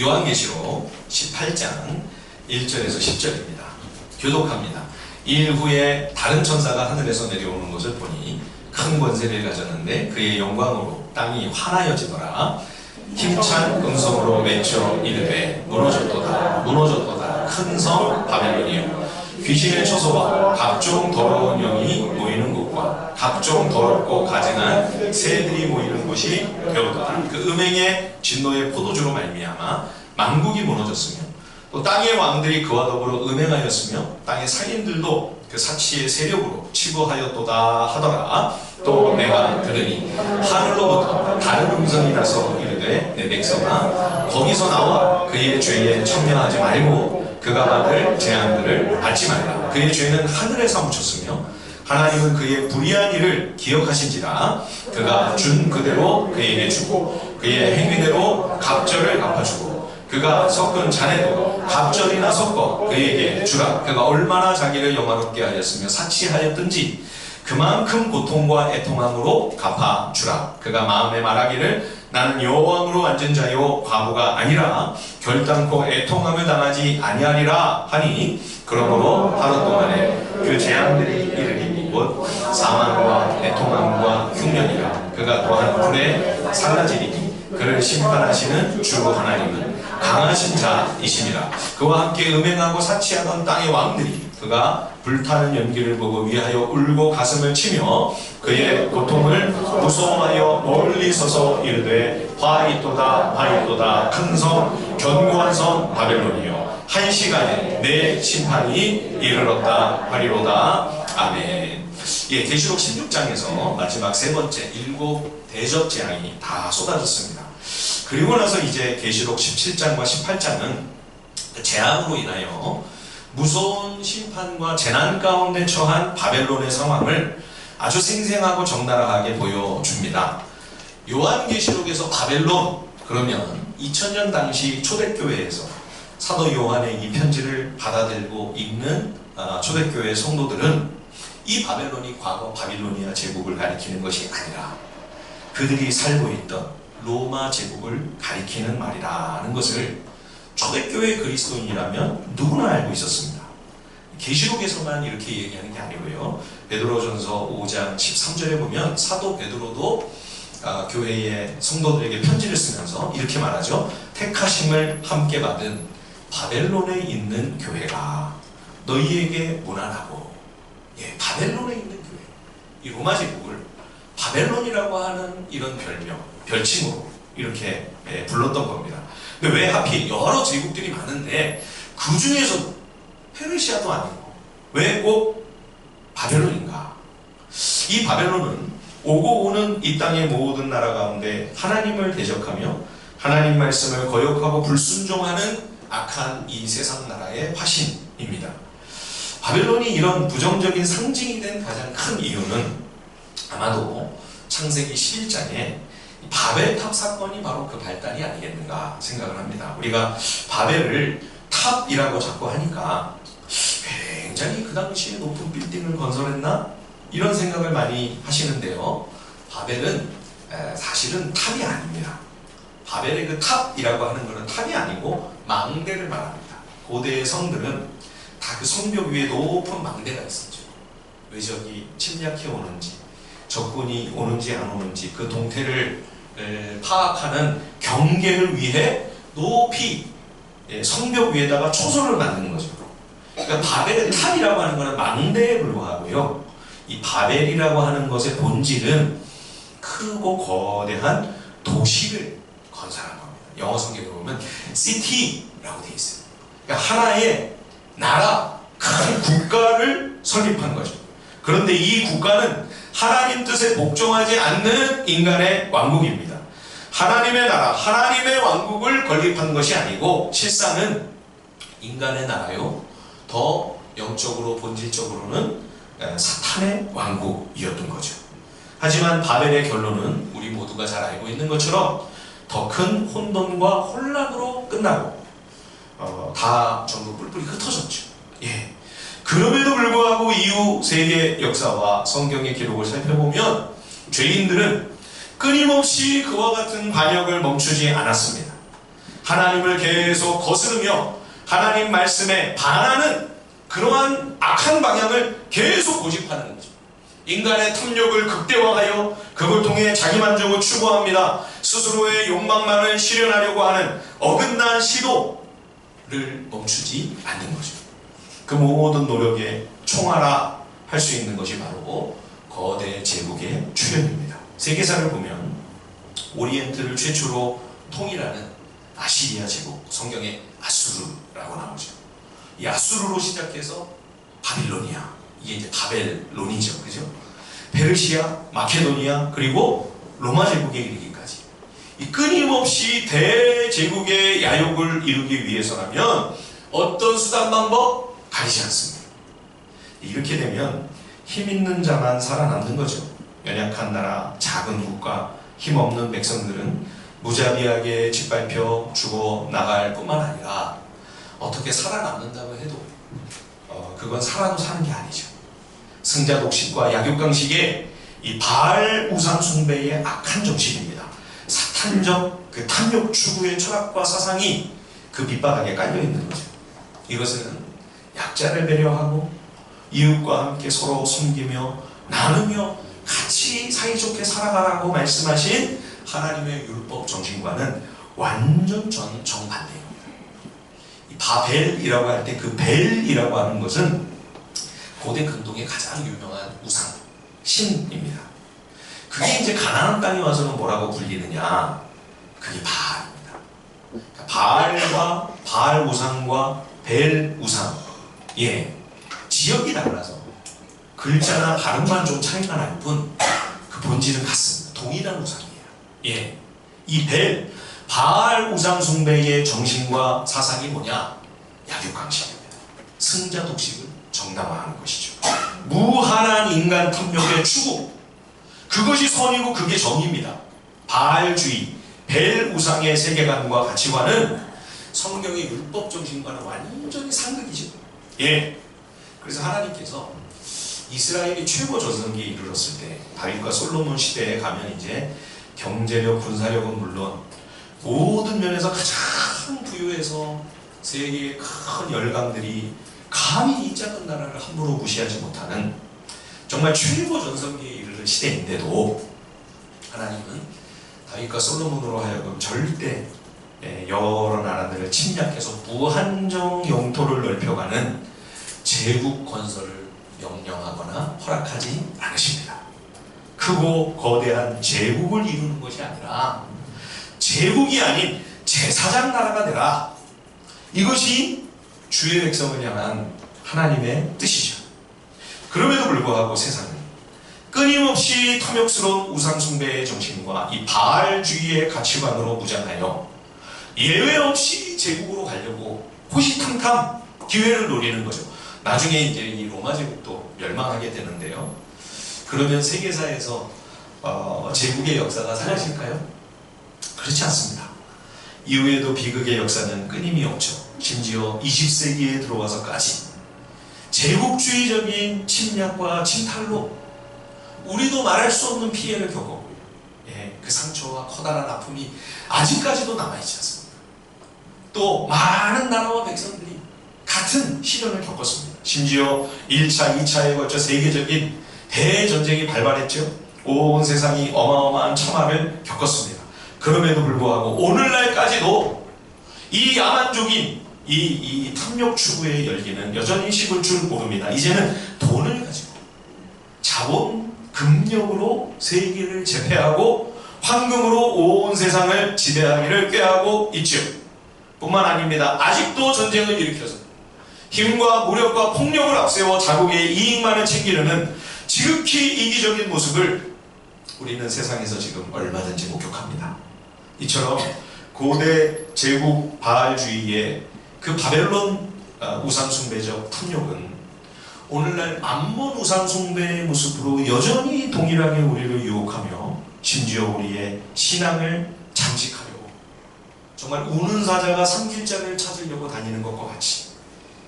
요한계시록 18장 1절에서 10절입니다. 교독합니다. 이일 후에 다른 천사가 하늘에서 내려오는 것을 보니 큰 권세를 가졌는데 그의 영광으로 땅이 환하여지더라. 힘찬 음성으로 외쳐 이르되 무너졌도다 무너졌도다 큰 성 바벨론이여 귀신의 처소와 각종 더러운 영이 모이는 곳과 각종 더럽고 가증한 새들이 모이는 곳이 되었도다. 그 음행의 진노의 포도주로 말미암아 만국이 무너졌으며 또 땅의 왕들이 그와 더불어 음행하였으며 땅의 상인들도 그 사치의 세력으로 치부하였도다 하더라. 또 내가 들으니 하늘로부터 다른 음성이 나서 이르되 내 백성아 거기서 나와 그의 죄에 참여하지 말고 그가 받을 재앙들을 받지 말라. 그의 죄는 하늘에서 묻혔으며 하나님은 그의 불의한 일을 기억하신지라. 그가 준 그대로 그에게 주고 그의 행위대로 갑절을 갚아주고 그가 섞은 잔에도 갑절이나 섞어 그에게 주라. 그가 얼마나 자기를 영화롭게 하였으며 사치하였든지 그만큼 고통과 애통함으로 갚아주라. 그가 마음에 말하기를 나는 여호와로 앉은 자요 과부가 아니라 결단코 애통함을 당하지 아니하리라 하니 그러므로 하루 동안에 그 재앙들이 이르리니 곧 사망과 애통함과 흉년이라. 그가 또한 불에 사라지리니 그를 심판하시는 주 하나님은 강하신 자이심이라. 그와 함께 음행하고 사치하던 땅의 왕들이 그가 불타는 연기를 보고 위하여 울고 가슴을 치며 그의 고통을 무서워하여 멀리 서서 이르되 화 있도다 큰 성 견고한 성 바벨론이여 한 시간에 내 심판이 이르렀다 하리로다. 아멘. 예, 계시록 16장에서 마지막 세 번째 일곱 대접 재앙이 다 쏟아졌습니다. 그리고 나서 이제 계시록 17장과 18장은 재앙으로 인하여 무서운 심판과 재난 가운데 처한 바벨론의 상황을 아주 생생하고 적나라하게 보여줍니다. 요한계시록에서 바벨론 그러면 2000년 당시 초대교회에서 사도 요한의 이 편지를 받아들고 읽는 초대교회 성도들은 이 바벨론이 과거 바빌로니아 제국을 가리키는 것이 아니라 그들이 살고 있던 로마 제국을 가리키는 말이라는 것을 초대교회 그리스도인이라면 누구나 알고 있었습니다. 계시록에서만 이렇게 얘기하는 게 아니고요. 베드로전서 5장 13절에 보면 사도 베드로도 교회의 성도들에게 편지를 쓰면서 이렇게 말하죠. 택하심을 함께 받은 바벨론에 있는 교회가 너희에게 문안하고. 예, 바벨론에 있는 교회. 이 로마 제국을 바벨론이라고 하는 이런 별칭으로 이렇게 불렀던 겁니다. 근데 왜 하필 여러 제국들이 많은데 그 중에서 페르시아도 아니고 왜 꼭 바벨론인가? 이 바벨론은 오고 오는 이 땅의 모든 나라 가운데 하나님을 대적하며 하나님 말씀을 거역하고 불순종하는 악한 이 세상 나라의 화신입니다. 바벨론이 이런 부정적인 상징이 된 가장 큰 이유는 아마도 창세기 11장에 바벨탑 사건이 바로 그 발단이 아니겠는가 생각을 합니다. 우리가 바벨을 탑이라고 자꾸 하니까 굉장히 그 당시에 높은 빌딩을 건설했나? 이런 생각을 많이 하시는데요. 바벨은 사실은 탑이 아닙니다. 바벨의 그 탑이라고 하는 것은 탑이 아니고 망대를 말합니다. 고대의 성들은 다 그 성벽 위에 높은 망대가 있었죠. 외적이 침략해 오는지 적군이 오는지 안 오는지 그 동태를 파악하는 경계를 위해 높이 성벽 위에다가 초소를 만드는 거죠. 그러니까 바벨의 탑이라고 하는 것은 망대에 불과하고요. 이 바벨이라고 하는 것의 본질은 크고 거대한 도시를 건설한 겁니다. 영어 성경에 보면 city라고 되어 있어요. 그러니까 하나의 나라, 큰 국가를 설립한 거죠. 그런데 이 국가는 하나님 뜻에 복종하지 않는 인간의 왕국입니다. 하나님의 나라, 하나님의 왕국을 건립한 것이 아니고 실상은 인간의 나라요. 더 영적으로 본질적으로는 사탄의 왕국이었던 거죠. 하지만 바벨의 결론은 우리 모두가 잘 알고 있는 것처럼 더 큰 혼돈과 혼란으로 끝나고 다 전부 뿔뿔이 흩어졌죠. 예. 그럼에도 불구하고 이후 세계 역사와 성경의 기록을 살펴보면 죄인들은 끊임없이 그와 같은 반역을 멈추지 않았습니다. 하나님을 계속 거스르며 하나님 말씀에 반하는 그러한 악한 방향을 계속 고집하는 거죠. 인간의 탐욕을 극대화하여 그걸 통해 자기만족을 추구합니다. 스스로의 욕망만을 실현하려고 하는 어긋난 시도를 멈추지 않는 거죠. 그 모든 노력에 총알화할 수 있는 것이 바로 거대 제국의 출현입니다. 세계사를 보면 오리엔트를 최초로 통일하는 아시리아 제국, 성경에 아수르라고 나오죠. 이 아수르로 시작해서 바빌로니아, 이게 이제 바벨론이죠, 그죠? 페르시아, 마케도니아, 그리고 로마 제국에 이르기까지 이 끊임없이 대제국의 야욕을 이루기 위해서라면 어떤 수단 방법 가리지 않습니다. 이렇게 되면 힘 있는 자만 살아남는 거죠. 연약한 나라, 작은 국가, 힘없는 백성들은 무자비하게 짓밟혀 죽어 나갈 뿐만 아니라 어떻게 살아남는다고 해도 그건 살아도 사는 게 아니죠. 승자 독식과 약육강식의 이 바알 우상 숭배의 악한 정신입니다. 사탄적 그 탐욕 추구의 철학과 사상이 그 밑바닥에 깔려 있는 거죠. 이것은 약자를 배려하고 이웃과 함께 서로 섬기며 나누며 같이 사이좋게 살아가라고 말씀하신 하나님의 율법 정신과는 완전 정반대입니다. 이 바벨이라고 할 때 그 벨이라고 하는 것은 고대 근동의 가장 유명한 우상, 신입니다. 그게 이제 가나안 땅에 와서는 뭐라고 불리느냐? 그게 바알입니다. 그러니까 바알과 바알 우상과 벨 우상, 지역이 달라서 글자나 발음만 좀 차이가 날 뿐 그 본질은 같습니다. 동일한 우상이에요. 이 벨, 바알 우상 숭배의 정신과 사상이 뭐냐? 약육강식입니다. 승자 독식을 정당화하는 것이죠. 무한한 인간 탐욕의 추구, 그것이 선이고 그게 정의입니다. 바알주의, 벨 우상의 세계관과 가치관은 성경의 율법 정신과는 완전히 상극이죠. 그래서 하나님께서 이스라엘이 최고 전성기에 이르렀을 때 다윗과 솔로몬 시대에 가면 이제 경제력, 군사력은 물론 모든 면에서 가장 부유해서 세계의 큰 열강들이 감히 이 작은 나라를 함부로 무시하지 못하는 정말 최고 전성기에 이르는 시대인데도 하나님은 다윗과 솔로몬으로 하여금 절대 여러 나라들을 침략해서 무한정 영토를 넓혀가는 제국 건설을 명령하거나 허락하지 않으십니다. 크고 거대한 제국을 이루는 것이 아니라 제국이 아닌 제사장 나라가 되라. 이것이 주의 백성을 향한 하나님의 뜻이죠. 그럼에도 불구하고 세상은 끊임없이 탐욕스러운 우상숭배의 정신과 이 바알주의의 가치관으로 무장하여 예외 없이 제국으로 가려고 호시탐탐 기회를 노리는 거죠. 나중에 이제 이 로마 제국도 멸망하게 되는데요. 그러면 세계사에서 제국의 역사가 사라질까요? 그렇지 않습니다. 이후에도 비극의 역사는 끊임이 없죠. 심지어 20세기에 들어와서까지 제국주의적인 침략과 침탈로 우리도 말할 수 없는 피해를 겪었고요. 그 상처와 커다란 아픔이 아직까지도 남아있지 않습니다. 또 많은 나라와 백성들이 같은 시련을 겪었습니다. 심지어 1차, 2차에 걸쳐 세계적인 대전쟁이 발발했죠. 온 세상이 어마어마한 참화를 겪었습니다. 그럼에도 불구하고 오늘날까지도 이 야만족인 이 탐욕 추구의 열기는 여전히 식을 줄 모릅니다. 이제는 돈을 가지고 자본, 금력으로 세계를 제패하고 황금으로 온 세상을 지배하기를 꾀하고 있죠. 뿐만 아닙니다. 아직도 전쟁을 일으켜서 힘과 무력과 폭력을 앞세워 자국의 이익만을 챙기려는 지극히 이기적인 모습을 우리는 세상에서 지금 얼마든지 목격합니다. 이처럼 고대 제국 바알주의의 그 바벨론 우상숭배적 탐욕은 오늘날 암몬 우상숭배의 모습으로 여전히 동일하게 우리를 유혹하며 심지어 우리의 신앙을 잠식하려고 정말 우는 사자가 삼킬자를 찾으려고 다니는 것과 같이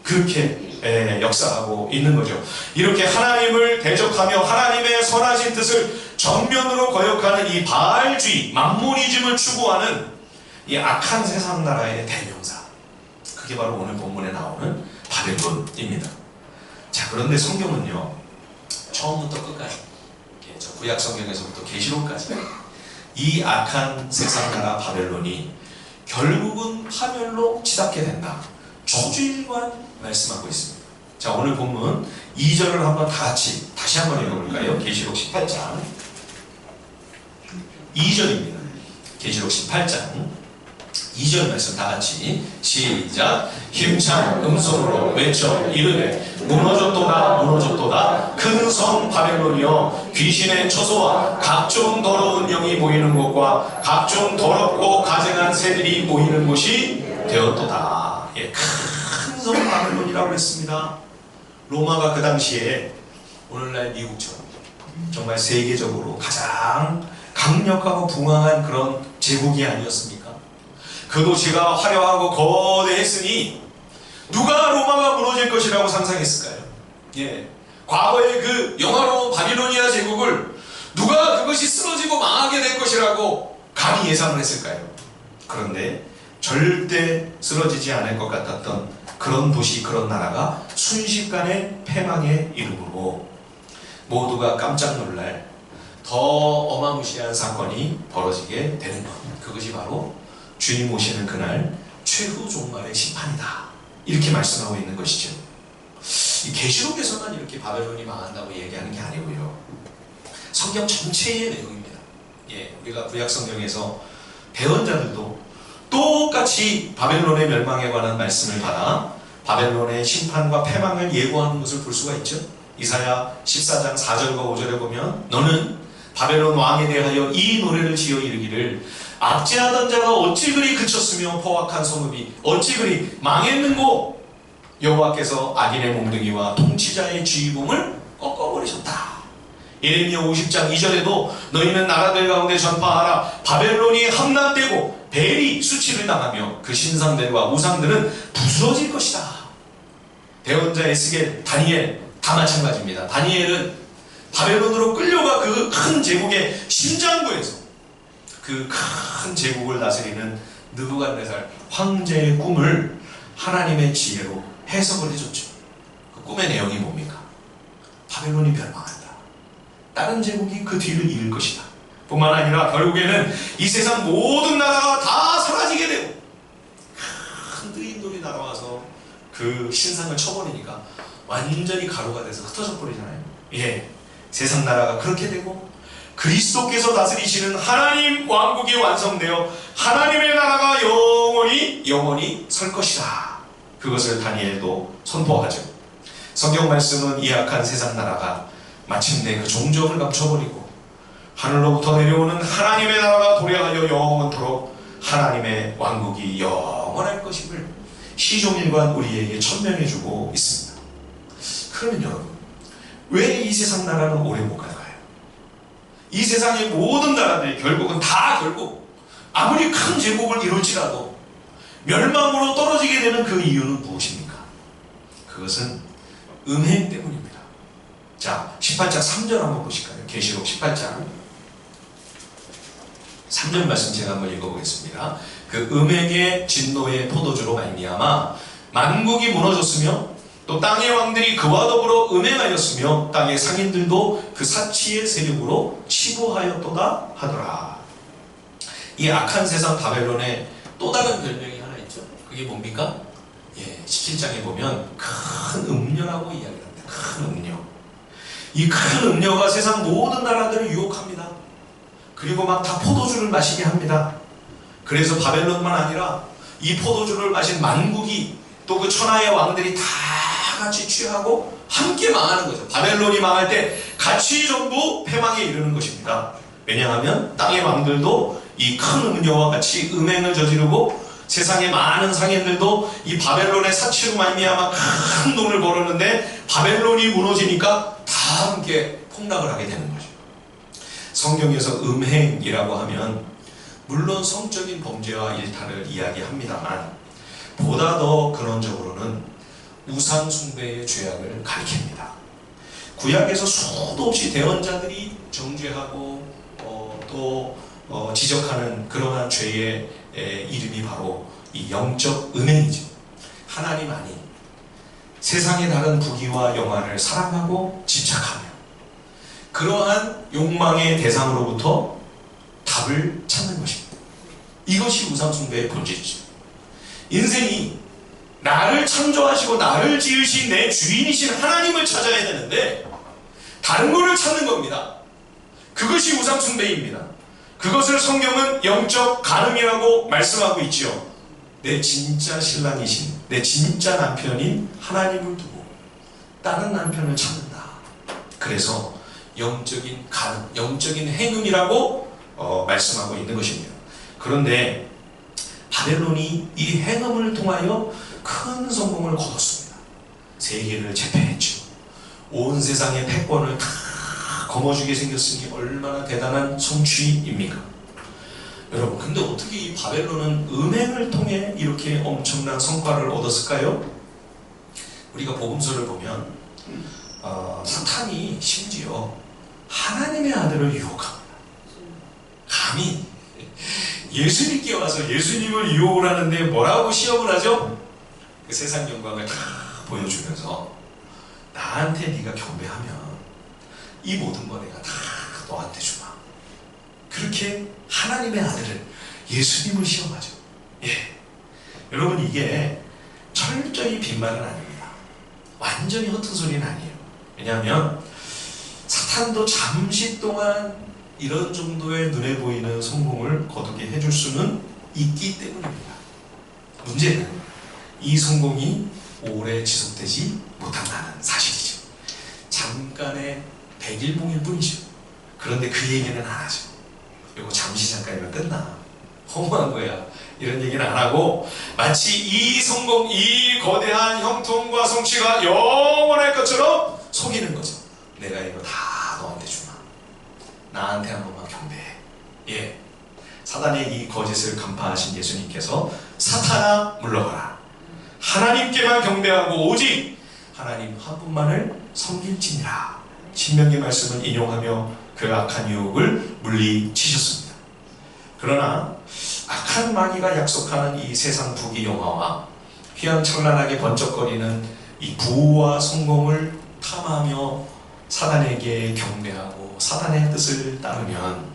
그렇게 역사하고 있는 거죠. 이렇게 하나님을 대적하며 하나님의 선하신 뜻을 정면으로 거역하는 이 바알주의, 맘모니즘을 추구하는 이 악한 세상 나라의 대명사, 그게 바로 오늘 본문에 나오는 바벨론입니다. 자, 그런데 성경은요, 처음부터 끝까지, 저 구약 성경에서부터 계시록까지 이 악한 세상 나라 바벨론이 결국은 파멸로 치닫게 된다, 초주일관 말씀하고 있습니다. 자, 오늘 본문 2절을 한번 다시 한번 읽어볼까요? 계시록 18장 2절입니다. 계시록 18장 2절 말씀 다같이 시작. 힘찬 음성으로 외쳐 이르되 무너졌도다 무너졌도다 큰 성 바벨론이여, 귀신의 처소와 각종 더러운 영이 모이는 곳과 각종 더럽고 가증한 새들이 모이는 곳이 되었도다. 예, 큰 성 바벨론이라고 했습니다. 로마가 그 당시에 오늘날 미국처럼 정말 세계적으로 가장 강력하고 붕황한 그런 제국이 아니었습니까? 그 도시가 화려하고 거대했으니 누가 로마가 무너질 것이라고 상상했을까요? 예, 과거의 그 영화로운 바빌로니아 제국을 누가 그것이 쓰러지고 망하게 될 것이라고 감히 예상을 했을까요? 그런데 절대 쓰러지지 않을 것 같았던 그런 도시, 그런 나라가 순식간에 패망에 이르므로 모두가 깜짝 놀랄 더 어마무시한 사건이 벌어지게 되는 것, 그것이 바로 주님 오시는 그날 최후 종말의 심판이다, 이렇게 말씀하고 있는 것이죠. 이 계시록에서만 이렇게 바벨론이 망한다고 얘기하는 게 아니고요, 성경 전체의 내용입니다. 예, 우리가 구약 성경에서 배운 자들도 똑같이 바벨론의 멸망에 관한 말씀을 받아 바벨론의 심판과 패망을 예고하는 것을 볼 수가 있죠. 이사야 14장 4절과 5절에 보면 너는 바벨론 왕에 대하여 이 노래를 지어 이르기를 압제하던 자가 어찌 그리 그쳤으며 포악한 성읍이 어찌 그리 망했는고, 여호와께서 악인의 몽둥이와 통치자의 쥐봉을 꺾어버리셨다. 예레미야 50장 2절에도 너희는 나라들 가운데 전파하라. 바벨론이 함락되고 벨이 수치를 당하며 그 신상들과 우상들은 부스러질 것이다. 대언자 에스겔, 다니엘 다 마찬가지입니다. 다니엘은 바벨론으로 끌려가 그 큰 제국의 심장부에서 그 큰 제국을 다스리는 느부갓네살 황제의 꿈을 하나님의 지혜로 해석을 해줬죠. 그 꿈의 내용이 뭡니까? 바벨론이 멸망한다. 다른 제국이 그 뒤를 이을 것이다. 뿐만 아니라 결국에는 이 세상 모든 나라가 다 사라지게 되고 큰 뜨인돌이 날아와서 그 신상을 쳐버리니까 완전히 가루가 돼서 흩어져 버리잖아요. 예, 세상 나라가 그렇게 되고 그리스도께서 다스리시는 하나님 왕국이 완성되어 하나님의 나라가 영원히 설 것이다. 그것을 다니엘도 선포하죠. 성경 말씀은 이 악한 세상 나라가 마침내 그 종적을 감춰버리고 하늘로부터 내려오는 하나님의 나라가 도래하여 영원토록 하나님의 왕국이 영원할 것임을 시종일관 우리에게 천명해주고 있습니다. 그러면 여러분, 왜 이 세상 나라는 오래 못 갈까요? 이 세상의 모든 나라들이 결국 아무리 큰 제국을 이룰지라도 멸망으로 떨어지게 되는 그 이유는 무엇입니까? 그것은 음행 때문입니다. 자, 18장 3절 한번 보실까요? 계시록 18장 3절 말씀 제가 한번 읽어보겠습니다. 그 음행의 진노의 포도주로 말미암아 만국이 무너졌으며 또 땅의 왕들이 그와 더불어 음행하였으며 땅의 상인들도 그 사치의 세력으로 치부하였도다 하더라. 이 악한 세상 바벨론의 또 다른 별명이 하나 있죠. 그게 뭡니까? 예, 17장에 보면 큰 음녀라고 이야기합니다. 큰 음녀. 이 큰 음녀가 세상 모든 나라들을 유혹합니다. 그리고 막 다 포도주를 마시게 합니다. 그래서 바벨론만 아니라 이 포도주를 마신 만국이 또 그 천하의 왕들이 다 같이 취하고 함께 망하는 거죠. 바벨론이 망할 때 같이 전부 패망에 이르는 것입니다. 왜냐하면 땅의 왕들도 이 큰 음녀와 같이 음행을 저지르고 세상의 많은 상인들도 이 바벨론의 사치로 말미암아 큰 돈을 벌었는데 바벨론이 무너지니까 다 함께 폭락을 하게 되는 거죠. 성경에서 음행이라고 하면 물론 성적인 범죄와 일탈을 이야기합니다만 보다 더 근원적으로는 우상 숭배의 죄악을 가리킵니다. 구약에서 수도 없이 대언자들이 정죄하고 또 지적하는 그러한 죄의 이름이 바로 이 영적 음행이죠. 하나님 아닌 세상의 다른 부귀와 영화를 사랑하고 집착하며 그러한 욕망의 대상으로부터 답을 찾는 것입니다. 이것이 우상숭배의 본질이죠. 인생이 나를 창조하시고 나를 지으신 내 주인이신 하나님을 찾아야 되는데 다른 것을 찾는 겁니다. 그것이 우상숭배입니다. 그것을 성경은 영적 간음이라고 말씀하고 있죠. 내 진짜 신랑이신 내 진짜 남편인 하나님을 두고 다른 남편을 찾는다. 그래서 영적인 간음, 영적인 행음이라고 말씀하고 있는 것입니다. 그런데 바벨론이 이 행음을 통하여 큰 성공을 거뒀습니다. 세계를 제패했죠. 온 세상의 패권을 다 거머쥐게 생겼으니 얼마나 대단한 성취입니까? 여러분, 근데 어떻게 이 바벨론은 음행을 통해 이렇게 엄청난 성과를 얻었을까요? 우리가 복음서를 보면 사탄이 심지어 하나님의 아들을 유혹합니다. 감히 예수님께 와서 예수님을 유혹을 하는데 뭐라고 시험을 하죠? 그 세상 영광을 다 보여주면서 나한테 네가 경배하면 이 모든 거 내가 다 너한테 주마. 그렇게 하나님의 아들을 예수님을 시험하죠. 예, 여러분, 이게 철저히 빈말은 아닙니다. 완전히 허튼 소리는 아니에요. 왜냐하면 사탄도 잠시 동안 이런 정도의 눈에 보이는 성공을 거두게 해줄 수는 있기 때문입니다. 문제는 이 성공이 오래 지속되지 못한다는 사실이죠. 잠깐의 백일봉일 뿐이죠. 그런데 그 얘기는 안 하죠. 이거 잠시 잠깐이면 끝나. 허무한 거야. 이런 얘기는 안 하고 마치 이 성공, 이 거대한 형통과 성취가 영원할 것처럼 속이는 거죠. 내가 이거 다 너한테 주마. 나한테 한 번만 경배해. 예, 사단의 이 거짓을 간파하신 예수님께서 사탄아 물러가라. 하나님께만 경배하고 오직 하나님 한 분만을 섬길지니라. 신명기 말씀을 인용하며 그 악한 유혹을 물리치셨습니다. 그러나 악한 마귀가 약속하는 이 세상 부귀 영화와 휘황찬란하게 번쩍거리는 이 부와 성공을 탐하며 사단에게 경배하고 사단의 뜻을 따르면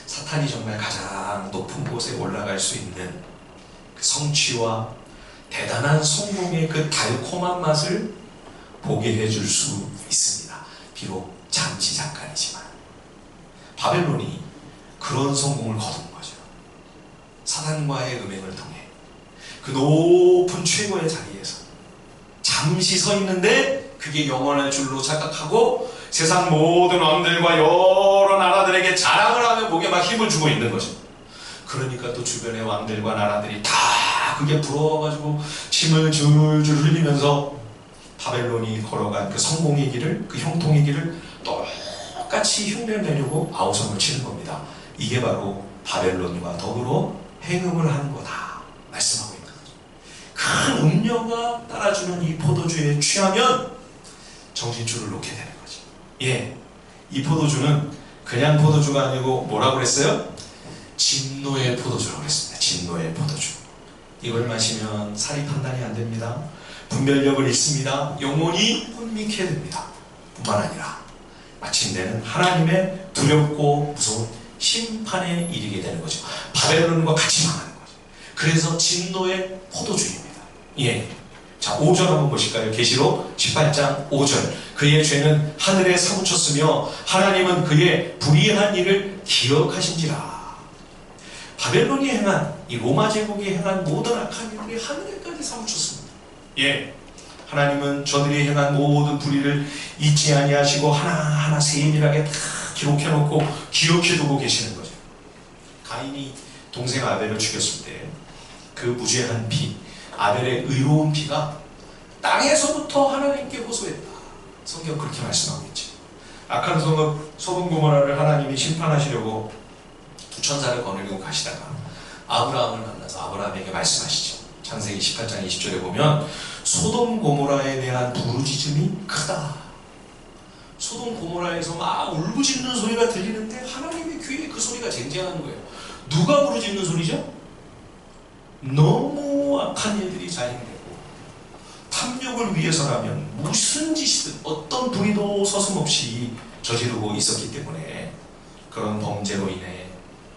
사탄이 정말 가장 높은 곳에 올라갈 수 있는 그 성취와 대단한 성공의 그 달콤한 맛을 보게 해줄 수 있습니다. 비록 잠시 잠깐이지만. 바벨론이 그런 성공을 거둔 거죠. 사단과의 음행을 통해 그 높은 최고의 자리에서 잠시 서 있는데 그게 영원할 줄로 착각하고 세상 모든 왕들과 여러 나라들에게 자랑을 하며 목에 막 힘을 주고 있는 거죠. 그러니까 또 주변의 왕들과 나라들이 다 그게 부러워가지고 침을 줄줄 흘리면서 바벨론이 걸어간 그 성공의 길을, 그 형통의 길을 똑같이 흉내내려고 아우성을 치는 겁니다. 이게 바로 바벨론과 더불어 행음을 하는 거다 말씀하고 있는 거죠. 큰 음료가 따라주는 이 포도주에 취하면 정신줄을 놓게 되는 거죠. 예, 이 포도주는 그냥 포도주가 아니고 뭐라고 그랬어요? 진노의 포도주라고 그랬습니다. 진노의 포도주. 이걸 마시면 사리 판단이 안 됩니다. 분별력을 잃습니다. 영혼이 혼미케 됩니다. 뿐만 아니라 마침내는 하나님의 두렵고 무서운 심판에 이르게 되는 거죠. 바벨론과 같이 망하는 거죠. 그래서 진노의 포도주입니다. 예. 자, 5절 한번 보실까요? 계시록 18장 5절. 그의 죄는 하늘에 사무쳤으며 하나님은 그의 불의한 일을 기억하신지라. 바벨론이 행한, 이 로마 제국이 행한 모든 악한 일들이 하늘에까지 사무쳤습니다. 예, 하나님은 저들이 행한 모든 불의를 잊지 아니하시고 하나하나 세밀하게 다 기록해놓고 기억해두고 계시는 거죠. 가인이 동생 아벨을 죽였을 때 그 무죄한 피, 아벨의 의로운 피가 땅에서부터 하나님께 호소했다. 성경 그렇게 말씀하고 있죠. 악한 성읍 소돔 고모라를 하나님이 심판하시려고 두 천사를 거느리고 가시다가 아브라함을 만나서 아브라함에게 말씀하시죠. 창세기 18장 20절에 보면 소돔 고모라에 대한 부르짖음이 크다. 소돔 고모라에서 막 울부짖는 소리가 들리는데 하나님의 귀에 그 소리가 쟁쟁한 거예요. 누가 부르짖는 소리죠? 너무 악한 일들이 자행되고 탐욕을 위해서라면 무슨 짓이든 어떤 불의도 서슴없이 저지르고 있었기 때문에 그런 범죄로 인해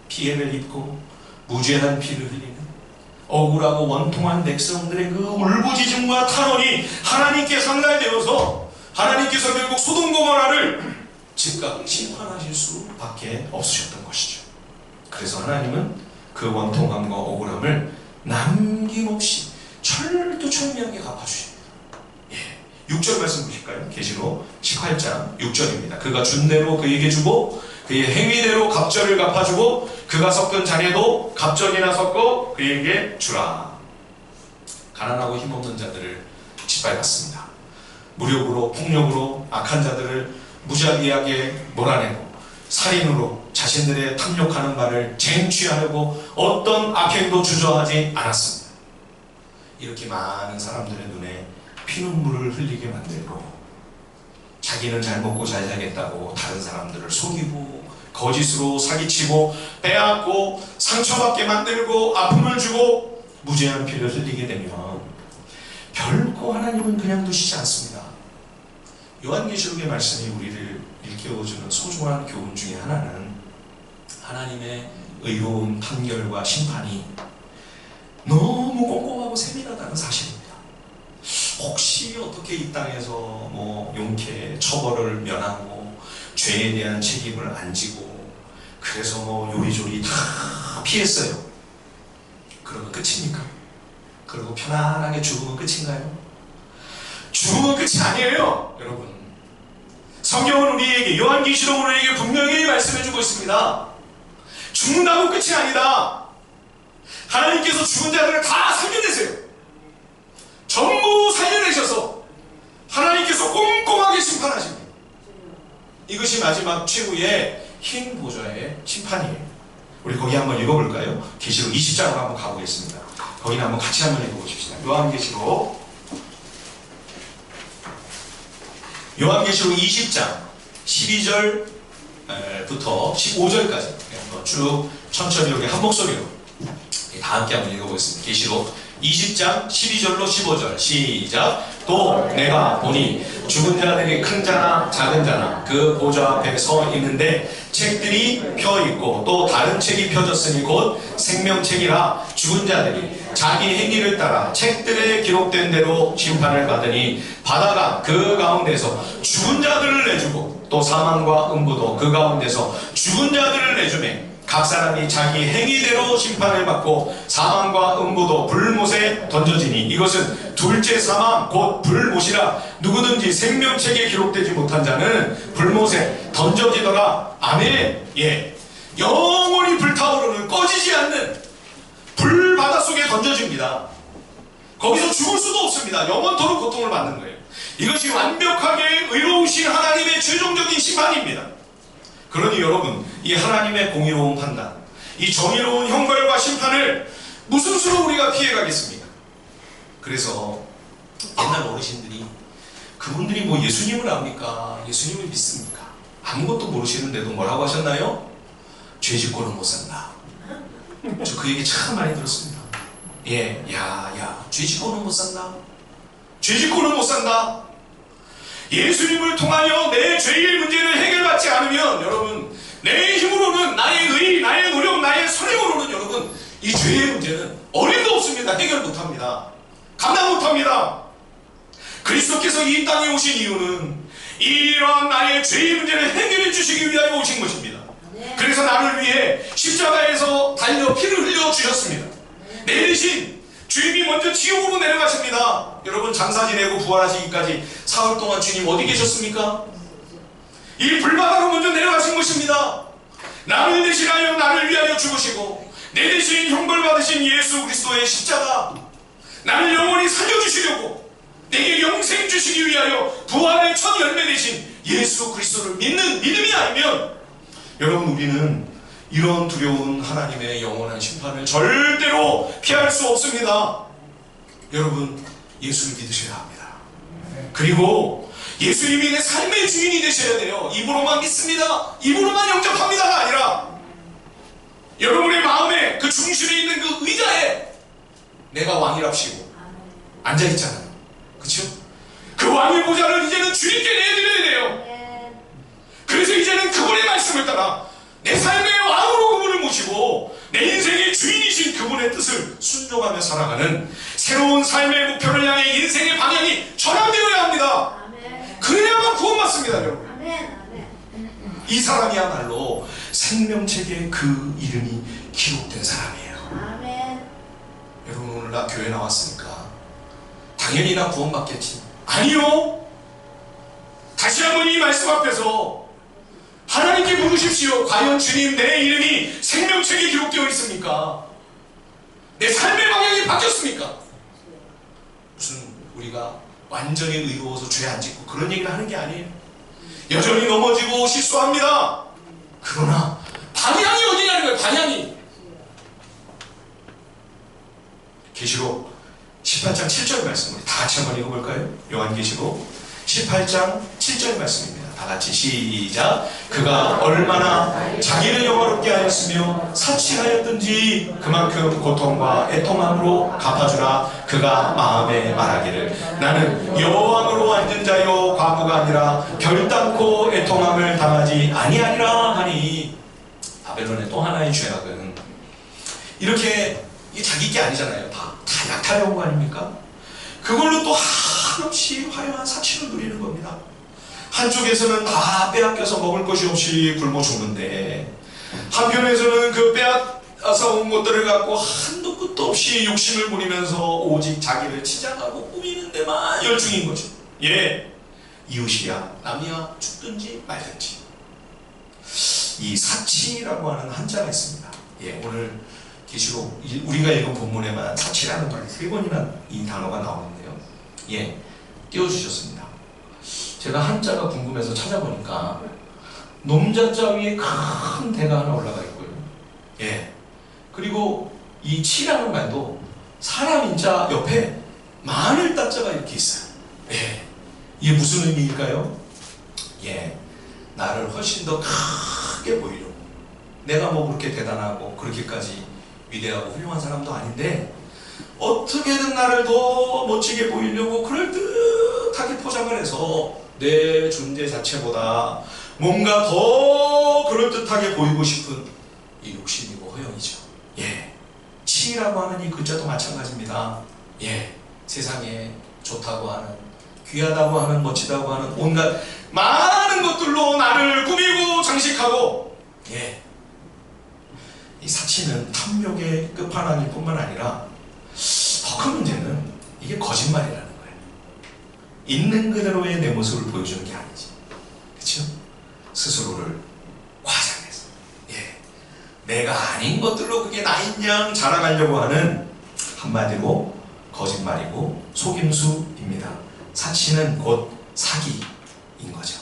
피해를 입고 무죄한 피를 흘리는 억울하고 원통한 백성들의 그 울부짖음과 탄원이 하나님께 상달되어서 하나님께서 결국 소돔 고모라를 즉각 심판하실 수밖에 없으셨던 것이죠. 그래서 하나님은 그 원통함과 억울함을 남김없이 철두철미하게 갚아주십니다. 6절 말씀 보실까요? 계시록 18장 6절입니다. 그가 준 대로 그에게 주고 그의 행위대로 갑절을 갚아주고 그가 섞은 잔에도 갑절이나 섞어 그에게 주라. 가난하고 힘없는 자들을 짓밟았습니다. 무력으로 폭력으로 악한 자들을 무자비하게 몰아내고 살인으로 자신들의 탐욕하는 바를 쟁취하려고 어떤 악행도 주저하지 않았습니다. 이렇게 많은 사람들의 눈에 피눈물을 흘리게 만들고 자기는 잘 먹고 잘 살겠다고 다른 사람들을 속이고 거짓으로 사기치고 빼앗고 상처받게 만들고 아픔을 주고 무죄한 피를 흘리게 되면 결코 하나님은 그냥 두시지 않습니다. 요한계시록의 말씀이 우리를 일깨워주는 소중한 교훈 중에 하나는 하나님의 의로운 판결과 심판이 너무 꼼꼼하고 세밀하다는 사실입니다. 혹시 어떻게 이 땅에서 용케 처벌을 면하고 죄에 대한 책임을 안 지고 그래서 요리조리 다 피했어요. 그러면 끝입니까? 그리고 편안하게 죽으면 끝인가요? 죽음은 끝이 아니에요, 여러분. 성경은 우리에게, 요한계시록은 우리에게 분명히 말씀해주고 있습니다. 죽는다고 끝이 아니다. 하나님께서 죽은 자들을 다 살려내세요. 전부 살려내셔서 하나님께서 꼼꼼하게 심판하십니다. 이것이 마지막 최후의 흰 보좌의 심판이에요. 우리 거기 한번 읽어볼까요? 계시록 20장으로 한번 가보겠습니다. 거기는 한번 같이 한번 읽어보십시다. 요한계시록 20장 12절부터 15절까지 한번 쭉 천천히 여기 한 목소리로 다 함께 한번 읽어보겠습니다. 계시록 20장 12절로 15절 시작. 또 내가 보니 죽은 자들이 큰 자나 작은 자나 그 보좌 앞에 서 있는데 책들이 펴있고 또 다른 책이 펴졌으니 곧 생명책이라 죽은 자들이 자기 행위를 따라 책들에 기록된 대로 심판을 받으니 바다가 그 가운데서 죽은 자들을 내주고 또 사망과 음부도 그 가운데서 죽은 자들을 내주매 각 사람이 자기 행위대로 심판을 받고 사망과 음부도 불못에 던져지니 이것은 둘째 사망 곧 불못이라 누구든지 생명책에 기록되지 못한 자는 불못에 던져지더라. 아멘. 예, 영원히 불타오르는 꺼지지 않는 불바다 속에 던져집니다. 거기서 죽을 수도 없습니다. 영원토록 고통을 받는 거예요. 이것이 완벽하게 의로우신 하나님의 최종적인 심판입니다. 그러니 여러분, 이 하나님의 공의로운 판단, 이 정의로운 형벌과 심판을 무슨 수로 우리가 피해가겠습니까? 그래서 옛날 어르신들이 그분들이 예수님을 압니까? 예수님을 믿습니까? 아무것도 모르시는데도 뭐라고 하셨나요? 죄 짓고는 못 산다. 저 그 얘기 참 많이 들었습니다. 예, 죄 짓고는 못 산다. 죄 짓고는 못 산다. 예수님을 통하여 내 죄의 문제를 해결받지 않으면 여러분, 내 힘으로는, 나의 의, 나의 노력, 나의 선행으로는 여러분, 이 죄의 문제는 어림도 없습니다. 해결 못합니다. 감당 못합니다. 그리스도께서 이 땅에 오신 이유는 이러한 나의 죄의 문제를 해결해 주시기 위하여 오신 것입니다. 그래서 나를 위해 십자가에서 달려 피를 흘려 주셨습니다. 내 대신 주님이 먼저 지옥으로 내려가십니다. 여러분, 장사 지내고 부활하시기까지 사흘 동안 주님 어디 계셨습니까? 이 불바다로 먼저 내려가신 것입니다. 나를 대신하여 나를 위하여 죽으시고 내 대신 형벌 받으신 예수 그리스도의 십자가, 나를 영원히 살려주시려고 내게 영생 주시기 위하여 부활의 첫 열매 되신 예수 그리스도를 믿는 믿음이 아니면 여러분, 우리는 이런 두려운 하나님의 영원한 심판을 절대로 피할 수 없습니다. 여러분, 예수를 믿으셔야 합니다. 그리고 예수님이 내 삶의 주인이 되셔야 돼요. 입으로만 믿습니다, 입으로만 영접합니다가 아니라 여러분의 마음에 그 중심에 있는 그 의자에 내가 왕이랍시고 앉아있잖아요. 그쵸? 그 왕의 보좌를 이제는 주님께 내드려야 돼요. 그래서 이제는 그분의 말씀을 따라 내 삶의 왕으로 그분을 모시고 내 인생의 주인이신 그분의 뜻을 순종하며 살아가는 새로운 삶의 목표를 향해 인생의 방향이 전환되어야 합니다. 그래야만 구원받습니다, 여러분. 이 사람이야말로 생명책에 그 이름이 기록된 사람이에요. 여러분, 오늘 나 교회 나왔으니까 당연히 나 구원받겠지. 아니요. 다시 한번 이 말씀 앞에서 하나님께 물으십시오. 과연 주님, 내 이름이 생명책에 기록되어 있습니까? 내 삶의 방향이 바뀌었습니까? 무슨 우리가 완전히 의로워서 죄 안 짓고 그런 얘기를 하는 게 아니에요. 여전히 넘어지고 실수합니다. 그러나 방향이 어디냐는 거예요. 방향이. 계시록 18장 7절 말씀 우리 다 같이 한번 읽어볼까요? 요한계시록 18장 7절 말씀입니다. 다 같이 시작. 그가 얼마나 자기를 영화롭게 하였으며 사치하였든지 그만큼 고통과 애통함으로 갚아주라. 그가 마음에 말하기를 나는 여호왕으로 앉은 자요 과부가 아니라 결단코 애통함을 당하지 아니하리라 하니. 바벨론의 또 하나의 죄악은 이렇게 이게 자기 게 아니잖아요. 다 약탈해온 거 아닙니까? 그걸로 또 한없이 화려한 사치를 누리는 겁니다. 한쪽에서는 다 빼앗겨서 먹을 것이 없이 굶어 죽는데 한편에서는 그 빼앗아서 온 것들을 갖고 한도 끝도 없이 욕심을 부리면서 오직 자기를 치장하고 꾸미는 데만 열중인 거죠. 예, 이웃이야 남이야 죽든지 말든지. 이 사치라고 하는 한자가 있습니다. 예, 오늘 계시록 우리가 읽은 본문에만 사치라는 말이 3번이나 이 단어가 나오는데요. 예, 띄워주셨습니다. 제가 한자가 궁금해서 찾아보니까 놈자자 위에 큰 대가 하나 올라가 있고요. 예, 그리고 이 치라는 말도 사람 인자 옆에 마늘 따자가 이렇게 있어요. 예, 이게 무슨 의미일까요? 예, 나를 훨씬 더 크게 보이려고. 내가 뭐 그렇게 대단하고 그렇게까지 위대하고 훌륭한 사람도 아닌데 어떻게든 나를 더 멋지게 보이려고 그럴듯하게 포장을 해서 내 존재 자체보다 뭔가 더 그럴듯하게 보이고 싶은 이 욕심이고 허영이죠. 예, 치라고 하는 이 글자도 마찬가지입니다. 예, 세상에 좋다고 하는, 귀하다고 하는, 멋지다고 하는 온갖 많은 것들로 나를 꾸미고 장식하고, 예, 이 사치는 탐욕의 끝판왕일 뿐만 아니라 더 큰 문제는 이게 거짓말이라는 거예요. 있는 그대로의 내 모습을 보여주는 게 아니지. 그렇죠? 스스로를 과장해서, 예, 내가 아닌 것들로 그게 나인 양 자랑하려고 하는, 한마디로 거짓말이고 속임수입니다. 사치는 곧 사기인 거죠.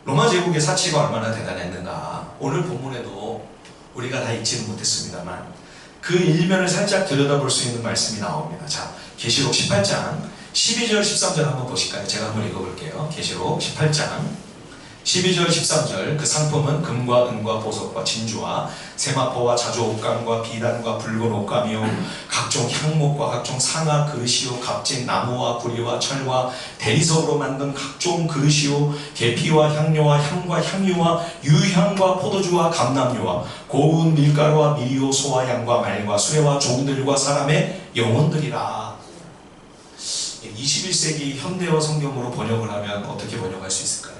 로마 제국의 사치가 얼마나 대단했는가, 오늘 본문에도 우리가 다 읽지는 못했습니다만 그 일면을 살짝 들여다볼 수 있는 말씀이 나옵니다. 자, 계시록 18장 12절 13절 한번 보실까요? 제가 한번 읽어볼게요. 계시록 18장 12절 13절. 그 상품은 금과 은과 보석과 진주와 세마포와 자주옥감과 비단과 붉은 옷감이요 각종 향목과 각종 상아 그릇이요 값진 나무와 구리와 철과 대리석으로 만든 각종 그릇이요 계피와 향료와 향과 향유와 유향과 포도주와 감람유와 고운 밀가루와 밀이요 소와 양과 말과 수레와 종들과 사람의 영혼들이라. 21세기 현대어 성경으로 번역을 하면 어떻게 번역할 수 있을까요?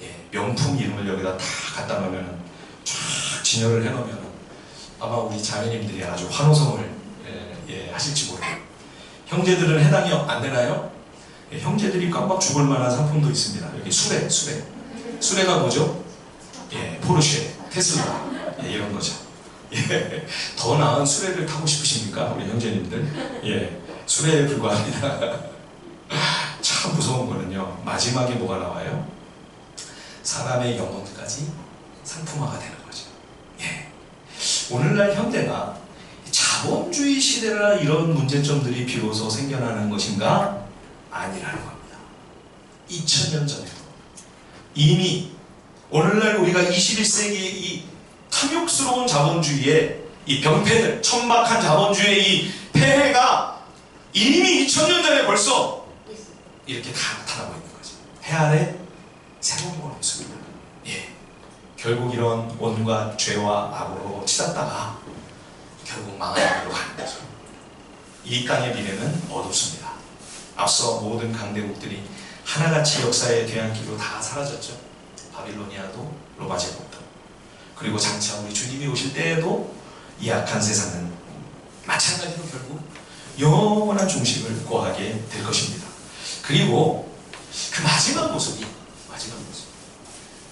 예, 명품 이름을 여기다 다 갖다 놓으면, 쫙 진열을 해놓으면 아마 우리 자매님들이 아주 환호성을 하실지 모르겠어요. 형제들은 해당이 안 되나요? 예, 형제들이 깜빡 죽을 만한 상품도 있습니다. 여기 수레가 뭐죠? 예, 포르쉐, 테슬라, 예, 이런 거죠. 예, 더 나은 수레를 타고 싶으십니까, 우리 형제님들? 예, 수레에 불과합니다. 참 무서운 거는요, 마지막에 뭐가 나와요? 사람의 영혼까지 상품화가 되는 거죠. 예. 오늘날 현대가 자본주의 시대라 이런 문제점들이 비로소 생겨나는 것인가? 아니라는 겁니다. 2000년 전에도 이미 오늘날 우리가 21세기의 이 탐욕스러운 자본주의의 이 병폐들, 천박한 자본주의의 이 폐해가 이미 2000년 전에 벌써 이렇게 다 나타나고 있는 거죠. 해 아래 새로운 모습입니다. 예. 결국 이런 온갖 죄와 악으로 치닫다가 결국 망하는 길로 가는 거죠. 이 땅의 미래는 어둡습니다. 앞서 모든 강대국들이 하나같이 역사의 뒤안길로 다 사라졌죠. 바빌로니아도 로마 제국도. 그리고 장차 우리 주님이 오실 때에도 이 악한 세상은 마찬가지로 결국 영원한 종식을 고하게 될 것입니다. 그리고 그 마지막 모습이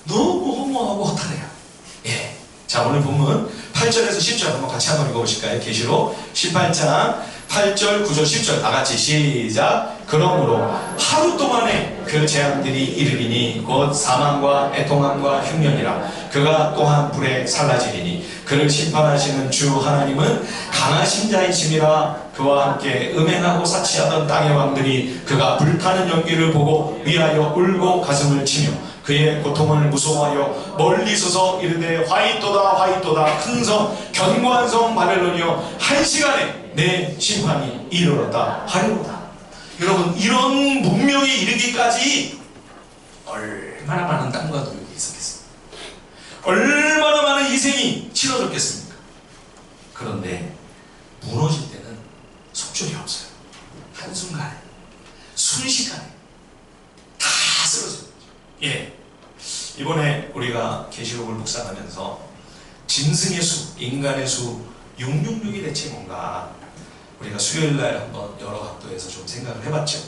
너무 허무하고 허탈해요. 예. 자, 오늘 본문 8절에서 10절 한번 같이 한번 읽어보실까요? 계시록 18장 8절, 9절, 10절 다 같이 시작. 그러므로 하루 동안에 그 재앙들이 이르리니 곧 사망과 애통함과 흉년이라. 그가 또한 불에 살라지리니 그를 심판하시는 주 하나님은 강하신 자이심이라. 그와 함께 음행하고 사치하던 땅의 왕들이 그가 불타는 연기를 보고 위하여 울고 가슴을 치며 그의 고통을 무서워하여 멀리 서서 이르되 화이토다 화이토다 큰 성 견고한 성 바벨론이여 한 시간에 내 심판이 이르렀다 하리로다. 여러분, 이런 문명에 이르기까지 얼마나 많은 땀과 노력이 있었겠습니까? 얼마나 많은 희생이 치러졌겠습니까? 그런데 무너질 때는 속절이 없어요. 한순간에, 순식간에 다 쓰러져요. 예. 이번에 우리가 계시록을 묵상하면서 짐승의 수, 인간의 수 666이 대체 뭔가 우리가 수요일날 한번 여러 각도에서 좀 생각을 해봤죠.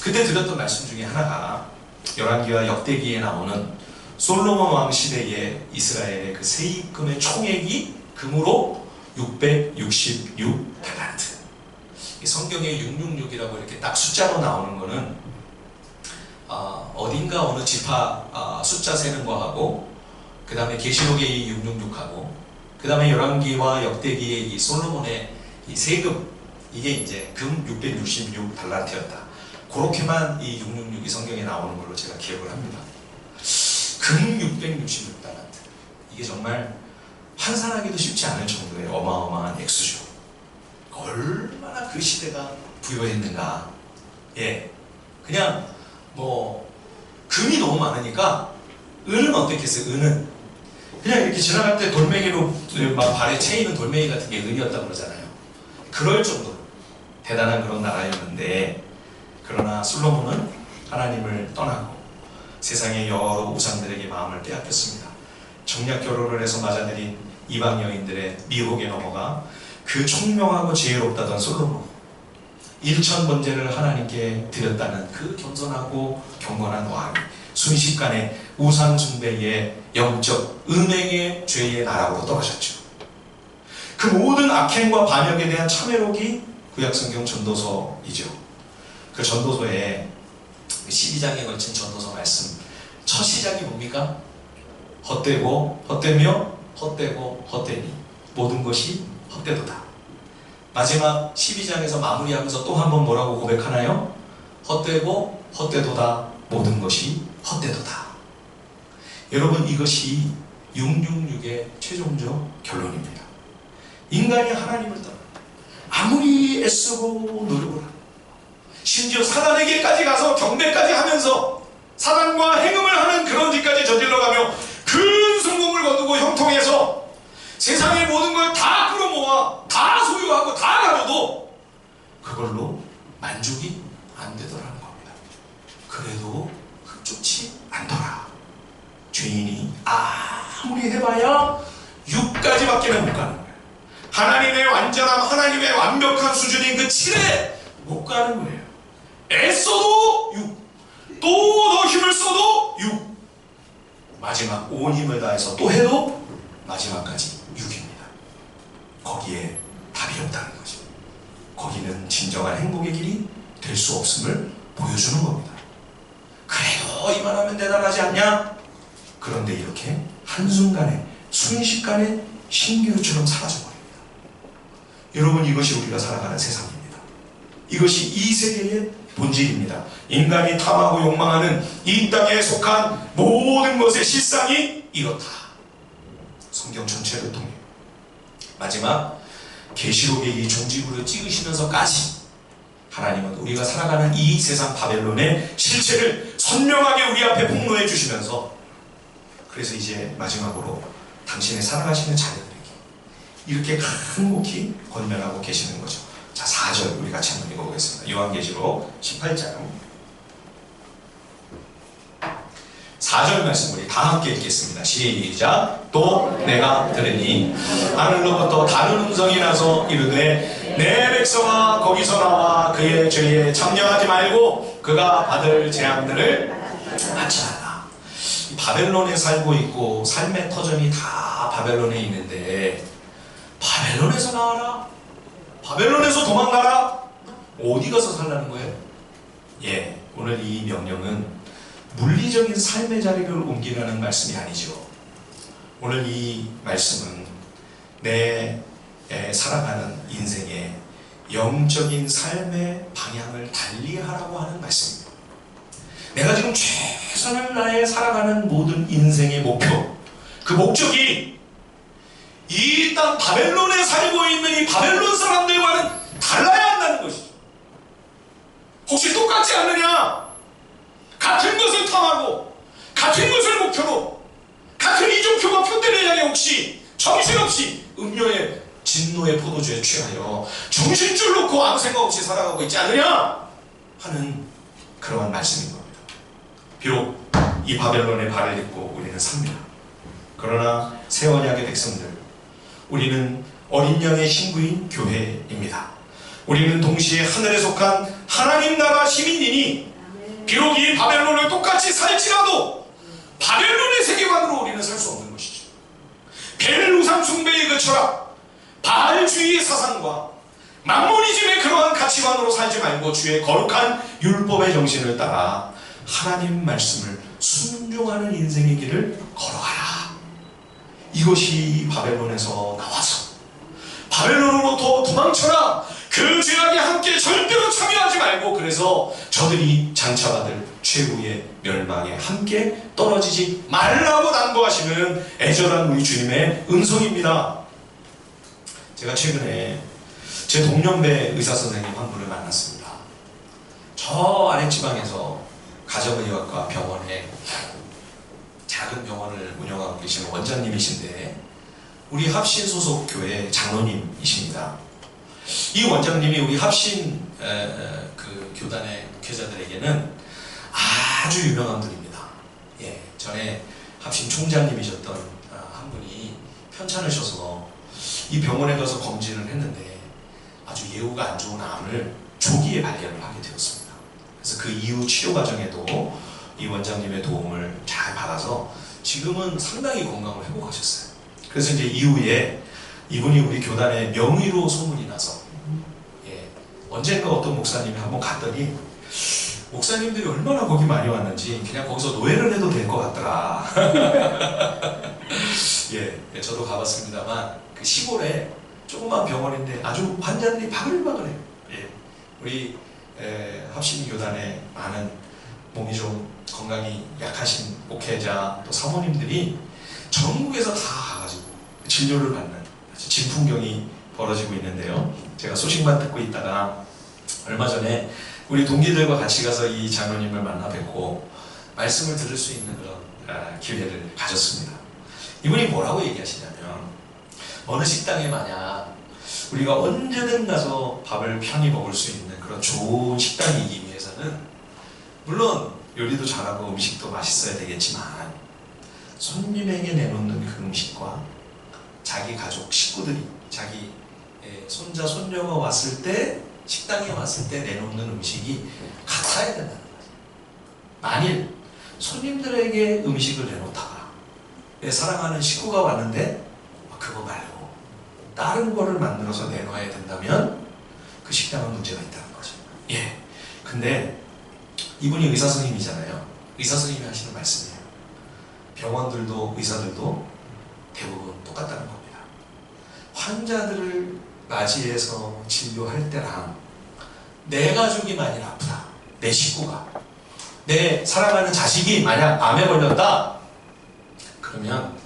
그때 드렸던 말씀 중에 하나가 열왕기와 역대기에 나오는 솔로몬 왕 시대의 이스라엘의 그 세입금의 총액이 금으로 666 달란트. 성경에 666이라고 이렇게 딱 숫자로 나오는 거는 어딘가 어느 지파 숫자 세는 거하고, 그 다음에 계시록의 이 666하고, 그 다음에 열왕기와 역대기의 이 솔로몬의 이 세금, 이게 이제 금 666 달란트였다. 그렇게만 이 666이 성경에 나오는 걸로 제가 기억을 합니다. 금 666 달란트. 이게 정말 환산하기도 쉽지 않을 정도의 어마어마한 액수죠. 얼마나 그 시대가 부유했는가. 예. 그냥 금이 너무 많으니까 은은 어떻게 했어요? 은은 그냥 이렇게 지나갈 때 돌멩이로 막 발에 채이는 돌멩이 같은 게 은이었다고 그러잖아요. 그럴 정도로 대단한 그런 나라였는데, 그러나 솔로몬은 하나님을 떠나고 세상의 여러 우상들에게 마음을 빼앗겼습니다. 정략 결혼을 해서 맞아들인 이방 여인들의 미혹에 넘어가 그 총명하고 지혜롭다던 솔로몬, 일천 번제를 하나님께 드렸다는 그 겸손하고 경건한 왕이 순식간에 우상 숭배의 영적 음행의 죄의 나락으로 떨어졌죠. 그 모든 악행과 반역에 대한 참회록이 구약성경 전도서이죠. 그 전도서에 12장에 걸친 전도서 말씀 첫 시작이 뭡니까? 헛되고 헛되며 헛되고 헛되니 모든 것이 헛되도다. 마지막 12장에서 마무리하면서 또 한 번 뭐라고 고백하나요? 헛되고 헛되도다. 모든 것이 헛되도다. 여러분, 이것이 666의 최종적 결론입니다. 인간이 하나님을 떠나 아무리 애쓰고 노력을 하고 심지어 사단에게까지 가서 경배까지 하면서 사단과 행음을 하는 그런 짓까지 저질러가며 큰 성공을 거두고 형통해서 세상의 모든 걸 다 끌어모아 다 소유하고 다 가져도 그걸로 만족이 안 되더라는 겁니다. 그래도 흡족치 않더라. 죄인이 아무리 해봐야 6까지밖에 못 가는 거예요. 하나님의 완전함, 하나님의 완벽한 수준인 그 7에 못 가는 거예요. 애써도 6, 또 더 힘을 써도 6, 마지막 온 힘을 다해서 또 해도 마지막까지 6입니다. 거기에 답이 없다는 거죠. 거기는 진정한 행복의 길이 될 수 없음을 보여주는 겁니다. 그래도 이만하면 대단하지 않냐? 그런데 이렇게 한순간에 순식간에 신기루처럼 사라져버립니다. 여러분, 이것이 우리가 살아가는 세상입니다. 이것이 이 세계의 본질입니다. 인간이 탐하고 욕망하는 이 땅에 속한 모든 것의 실상이 이렇다. 성경 전체를 통해. 마지막 계시록의 이 종지부를 찍으시면서까지 하나님은 우리가 살아가는 이 세상 바벨론의 실체를 선명하게 우리 앞에 폭로해 주시면서, 그래서 이제 마지막으로 당신의 사랑하시는 자녀들에게 이렇게 간곡히 권면하고 계시는 거죠. 자, 4절 우리 같이 한번 읽어보겠습니다. 요한계시록 18장 4절 말씀 우리 다 함께 읽겠습니다. 시작. 또 내가 들으니 하늘로부터 다른 음성이 나서 이르되 내 백성아 거기서 나와 그의 죄에 참여하지 말고 그가 받을 재앙들을 맞이하라. 바벨론에 살고 있고 삶의 터전이 다 바벨론에 있는데 바벨론에서 나와라, 바벨론에서 도망가라, 어디 가서 살라는 거예요? 예, 오늘 이 명령은 물리적인 삶의 자리를 옮기라는 말씀이 아니죠. 오늘 이 말씀은 내 살아가는 인생의 영적인 삶의 방향을 달리하라고 하는 말씀입니다. 내가 지금 최선을 다해 살아가는 모든 인생의 목표, 그 목적이 이 땅 바벨론에 살고 있는 이 바벨론 사람들과는 달라야 한다는 것이죠. 혹시 똑같지 않느냐? 같은 것을 탐하고 같은 것을 목표로 같은 이종표가 표대를 향해 혹시 정신없이 음료에 진노의 포도주에 취하여 정신줄 놓고 아무 생각 없이 살아가고 있지 않느냐 하는 그러한 말씀인 겁니다. 비록 이 바벨론의 발을 딛고 우리는 삽니다. 그러나 새 언약의 백성들, 우리는 어린 양의 신부인 교회입니다. 우리는 동시에 하늘에 속한 하나님 나라 시민이니 비록 이 바벨론을 똑같이 살지라도 바벨론의 세계관으로 우리는 살 수 없는 것이죠. 벨 우상 숭배의 그 철학, 바알주의의 사상과 막모니즘의 그러한 가치관으로 살지 말고 주의 거룩한 율법의 정신을 따라 하나님 말씀을 순종하는 인생의 길을 걸어가라. 이것이 바벨론에서 나와서 바벨론으로부터 도망쳐라. 그 죄악에 함께 절대로 참여하지 말고 그래서 저들이 장차받을 최후의 멸망에 함께 떨어지지 말라고 당부하시는 애절한 우리 주님의 음성입니다. 제가 최근에 제 동년배 의사선생님 한 분을 만났습니다. 저 아랫지방에서 가정의학과 병원에 작은 병원을 운영하고 계시는 원장님이신데 우리 합신 소속 교회 장로님이십니다. 이 원장님이 우리 합신 그 교단의 목회자들에게는 아주 유명한 분입니다. 예, 전에 합신 총장님이셨던 한 분이 편찮으셔서 이 병원에 가서 검진을 했는데 아주 예후가 안 좋은 암을 조기에 발견을 하게 되었습니다. 그래서 그 이후 치료 과정에도 이 원장님의 도움을 잘 받아서 지금은 상당히 건강을 회복하셨어요. 그래서 이제 이후에 이분이 우리 교단의 명의로 소문이 나서 언젠가 어떤 목사님이 한번 갔더니 목사님들이 얼마나 거기 많이 왔는지 그냥 거기서 노예를 해도 될 것 같더라. 예, 저도 가봤습니다만 그 시골에 조그만 병원인데 아주 환자들이 바글바글해요. 예, 우리 합신 교단에 많은 몸이 좀 건강이 약하신 목회자 또 사모님들이 전국에서 다 가가지고 진료를 받는 진풍경이 벌어지고 있는데요. 제가 소식만 듣고 있다가 얼마 전에 우리 동기들과 같이 가서 이 장로님을 만나 뵙고 말씀을 들을 수 있는 그런 기회를 가졌습니다. 이분이 뭐라고 얘기하시냐면 어느 식당에 만약 우리가 언제든 가서 밥을 편히 먹을 수 있는 그런 좋은 식당이기 위해서는 물론 요리도 잘하고 음식도 맛있어야 되겠지만 손님에게 내놓는 그 음식과 자기 가족 식구들이 자기 손자 손녀가 왔을 때 식당에 왔을 때 내놓는 음식이 같아야 된다는 거죠. 만일 손님들에게 음식을 내놓다가 내 사랑하는 식구가 왔는데 그거 말고 다른 거를 만들어서 내놔야 된다면 그 식당은 문제가 있다는 거죠. 예. 근데 이분이 의사 선생님이잖아요. 의사 선생님이 하시는 말씀이에요. 병원들도 의사들도 대부분 똑같다는 겁니다. 환자들을 맞이해서 진료할 때랑 내 가족이 만일 아프다, 내 식구가, 내 사랑하는 자식이 만약 암에 걸렸다, 그러면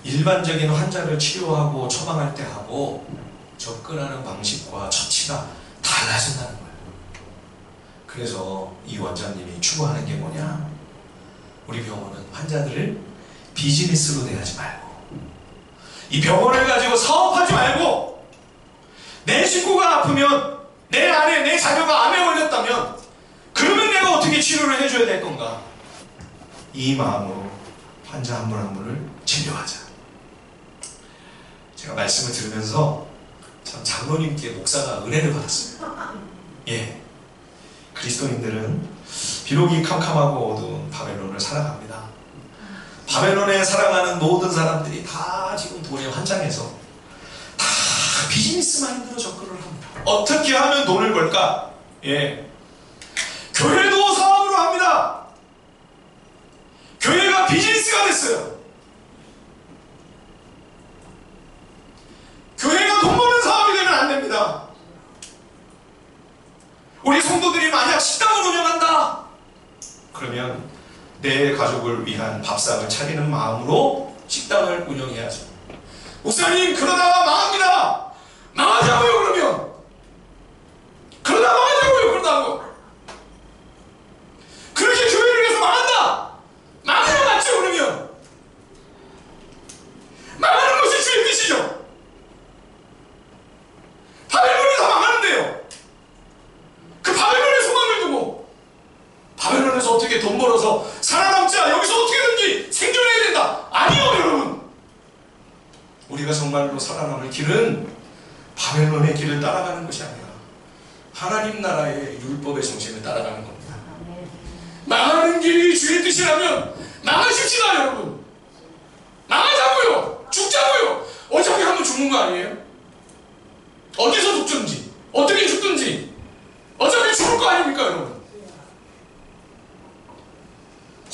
일반적인 환자를 치료하고 처방할 때 하고 접근하는 방식과 처치가 달라진다는 거예요. 그래서 이 원장님이 추구하는 게 뭐냐? 우리 병원은 환자들을 비즈니스로 대하지 말고, 이 병원을 가지고 사업하지 말고, 내 친구가 아프면, 내 아내, 내 자녀가 암에 걸렸다면 그러면 내가 어떻게 치료를 해줘야 될 건가? 이 마음으로 환자 한 분 한 분을 진료하자. 제가 말씀을 들으면서 참 장로님께 목사가 은혜를 받았어요. 예, 그리스도인들은 비록 이 캄캄하고 어두운 바벨론을 살아갑니다. 바벨론에 살아가는 모든 사람들이 다 지금 돈의 환장해서 다 비즈니스 마인드로 접근을 합니다. 어떻게 하면 돈을 벌까? 예, 교회도 사업으로 합니다. 교회가 비즈니스가 됐어요. 교회가 돈 버는 사업이 되면 안 됩니다. 우리 성도들이 만약 식당을 운영한다 그러면 내 가족을 위한 밥상을 차리는 마음으로 식당을 운영해야죠. 목사님 그러다가 망합니다. 망하자고요. 그러면 그러다 망하자고요. 그러다고 그렇게 교회를 해서 망한다. 망하면 맞죠. 그러면 망하는 것이 주의 뜻이죠. 바벨론이 다 망하는데요. 그 바벨론에 소망을 두고 바벨론에서 어떻게 돈 벌어서 살아남자, 여기서 어떻게든지 생존해야 된다. 아니요 여러분. 우리가 정말로 살아남을 길은 바벨론의 길을 따라가는 것이 아니라 하나님 나라의 율법의 정신을 따라가는 겁니다. 망하는 길이 주의 뜻이라면 망하십시다 여러분. 망하자고요. 죽자고요. 어차피 한번 죽는 거 아니에요? 어디서 죽든지 어떻게 죽든지 어차피 죽을 거 아닙니까 여러분?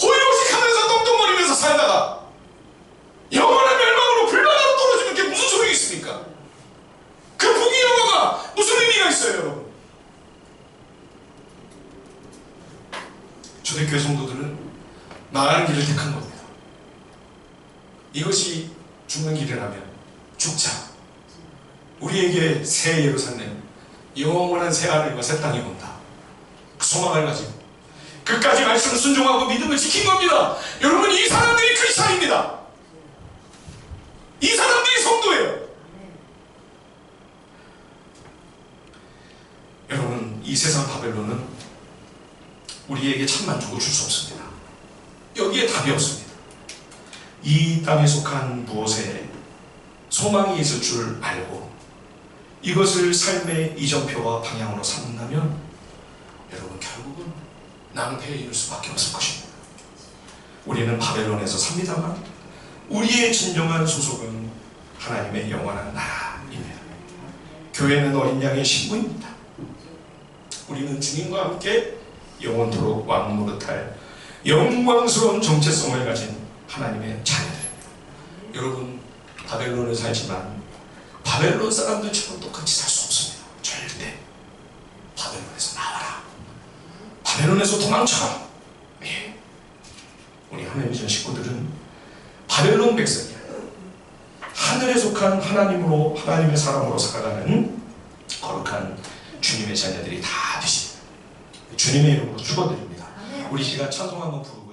호의호식하면서 똥똥거리면서 살다가 영원한 멸망으로 불바다로 떨어지는 게 무슨 소용이 있습니까? 그 부귀영화가 무슨 의미가 있어요 여러분? 초대교회 성도들은 망하는 길을 택한 겁니다. 이것이 죽는 길이라면 죽자. 우리에게 새 예루살렘, 영원한 새 하늘과 새 땅이 온다. 그 소망을 가지고 끝까지 말씀을 순종하고 믿음을 지킨 겁니다. 여러분 이 사람들이 크리스찬입니다. 이 사람들이 성도예요. 여러분 이 세상 바벨론은 우리에게 참 만족을 줄 수 없습니다. 여기에 답이 없습니다. 이 땅에 속한 무엇에 소망이 있을 줄 알고 이것을 삶의 이정표와 방향으로 삼는다면 여러분 결국은 낭패에 이를 수밖에 없을 것입니다. 우리는 바벨론에서 삽니다만 우리의 진정한 소속은 하나님의 영원한 나라입니다. 교회는 어린 양의 신부입니다. 우리는 주님과 함께 영원토록 왕노릇할 영광스러운 정체성을 가진 하나님의 자녀들입니다. 여러분 바벨론을 살지만 바벨론 사람들처럼 똑같이 살 수 없습니다. 절대. 바벨론에서 나와라. 바벨론에서 도망쳐라. 예. 우리 하나님의 식구들은 바벨론 백성이야. 하늘에 속한 하나님으로 하나님의 사람으로 살아가는 거룩한 주님의 자녀들이 다 되십니다. 주님의 이름으로 축원드립니다. 우리 시간 찬송 한번 부르고